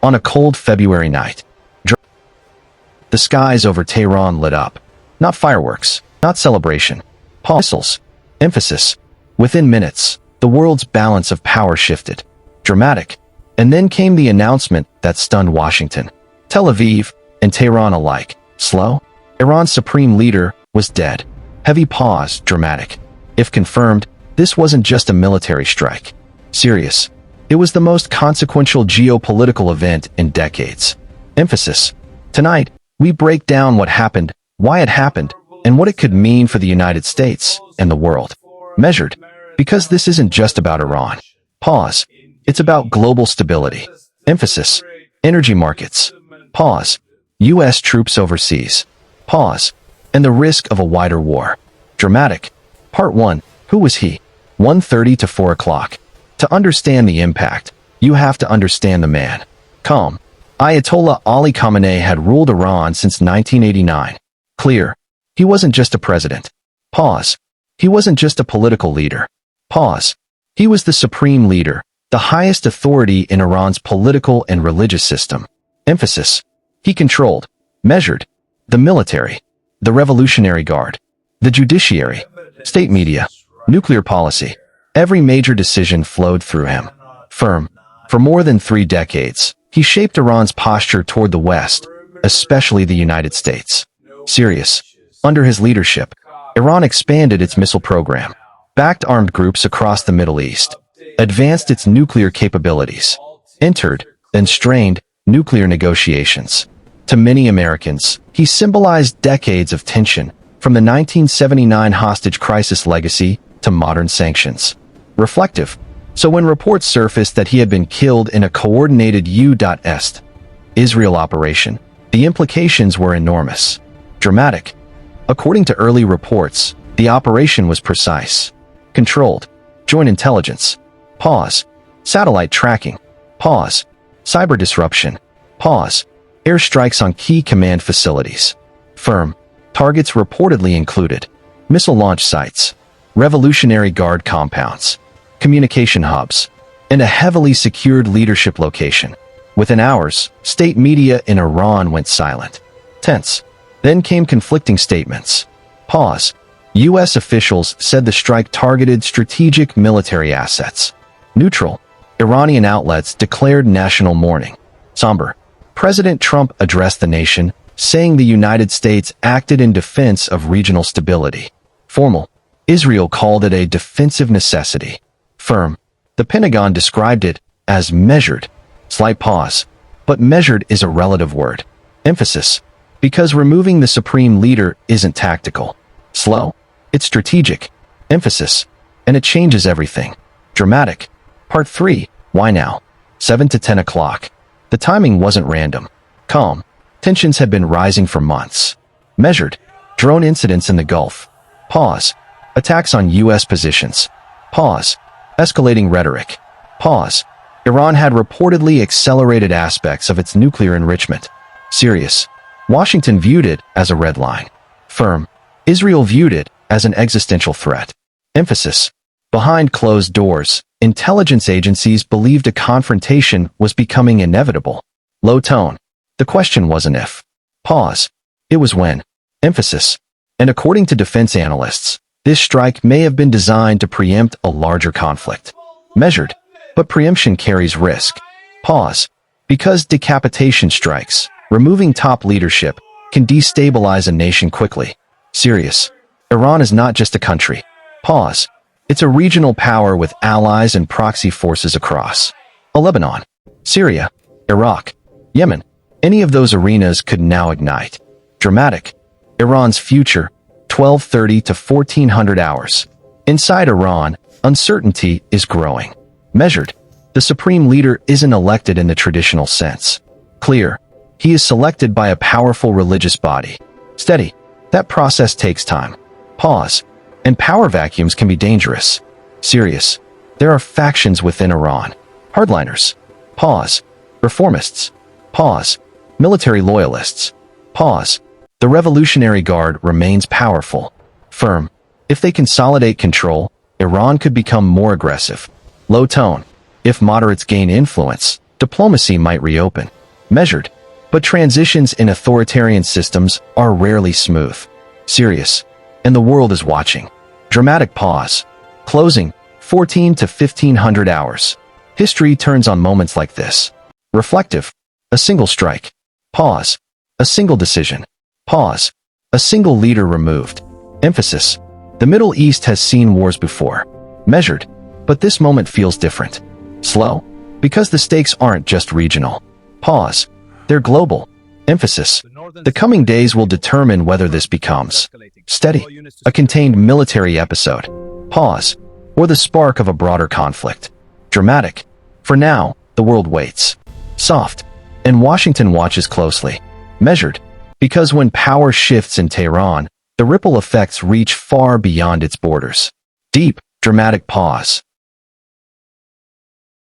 On a cold February night, the skies over Tehran lit up. Not fireworks, not celebration. Missiles. Emphasis. Within minutes, the world's balance of power shifted. Dramatic. And then came the announcement that stunned Washington, Tel Aviv, and Tehran alike. Slow? Iran's supreme leader was dead. Heavy pause, dramatic. If confirmed, this wasn't just a military strike. Serious. It was the most consequential geopolitical event in decades. Emphasis. Tonight, we break down what happened, why it happened, and what it could mean for the United States and the world. Measured. Because this isn't just about Iran. Pause. It's about global stability. Emphasis. Energy markets. Pause. U.S. troops overseas. Pause. And the risk of a wider war. Dramatic. Part 1. Who was he? 1:30 to 4 o'clock. To understand the impact, you have to understand the man. Calm. Ayatollah Ali Khamenei had ruled Iran since 1989. Clear. He wasn't just a president. Pause. He wasn't just a political leader. Pause. He was the supreme leader, the highest authority in Iran's political and religious system. Emphasis. He controlled, measured, the military, the Revolutionary Guard, the judiciary, state media, nuclear policy. Every major decision flowed through him. Firm. For more than 3 decades, he shaped Iran's posture toward the West, especially the United States. Serious. Under his leadership, Iran expanded its missile program, backed armed groups across the Middle East, advanced its nuclear capabilities, entered, then strained, nuclear negotiations. To many Americans, he symbolized decades of tension, from the 1979 hostage crisis legacy to modern sanctions. Reflective. So when reports surfaced that he had been killed in a coordinated U.S. Israel operation, the implications were enormous. Dramatic. According to early reports, the operation was precise. Controlled. Joint intelligence. Pause. Satellite tracking. Pause. Cyber disruption. Pause. Airstrikes on key command facilities. Firm. Targets reportedly included missile launch sites, Revolutionary Guard compounds, communication hubs, and a heavily secured leadership location. Within hours, state media in Iran went silent. Tense. Then came conflicting statements. Pause. U.S. officials said the strike targeted strategic military assets. Neutral. Iranian outlets declared national mourning. Somber. President Trump addressed the nation, saying the United States acted in defense of regional stability. Formal. Israel called it a defensive necessity. Firm. The Pentagon described it as measured. Slight pause. But measured is a relative word. Emphasis. Because removing the supreme leader isn't tactical. Slow. It's strategic. Emphasis. And it changes everything. Dramatic. Part 3. Why now? 7 to 10 o'clock. The timing wasn't random. Calm. Tensions had been rising for months. Measured. Drone incidents in the Gulf. Pause. Attacks on U.S. positions. Pause. Escalating rhetoric. Pause. Iran had reportedly accelerated aspects of its nuclear enrichment. Serious. Washington viewed it as a red line. Firm. Israel viewed it as an existential threat. Emphasis. Behind closed doors, intelligence agencies believed a confrontation was becoming inevitable. Low tone. The question wasn't if. Pause. It was when. Emphasis. And according to defense analysts, this strike may have been designed to preempt a larger conflict. Measured. But preemption carries risk. Pause. Because decapitation strikes, removing top leadership, can destabilize a nation quickly. Serious. Iran is not just a country. Pause. It's a regional power with allies and proxy forces across Lebanon, Syria, Iraq, Yemen. Any of those arenas could now ignite. Dramatic. Iran's future, 1230 to 1400 hours. Inside Iran, uncertainty is growing. Measured. The supreme leader isn't elected in the traditional sense. Clear. He is selected by a powerful religious body. Steady. That process takes time. Pause. And power vacuums can be dangerous. Serious. There are factions within Iran. Hardliners. Pause. Reformists. Pause. Military loyalists. Pause. The Revolutionary Guard remains powerful. Firm. If they consolidate control, Iran could become more aggressive. Low tone. If moderates gain influence, Diplomacy might reopen. Measured. But transitions in authoritarian systems are rarely smooth. Serious. And the world is watching. Dramatic pause. Closing. 14 to 1500 hours. History turns on moments like this. Reflective. A single strike. Pause. A single decision. Pause. A single leader removed. Emphasis. The Middle East has seen wars before. Measured. But this moment feels different. Slow. Because the stakes aren't just regional. Pause. They're global. Emphasis. The coming days will determine whether this becomes steady, a contained military episode, pause, or the spark of a broader conflict. Dramatic. For now, the world waits. Soft. And Washington watches closely. Measured. Because when power shifts in Tehran, the ripple effects reach far beyond its borders. Deep, dramatic pause.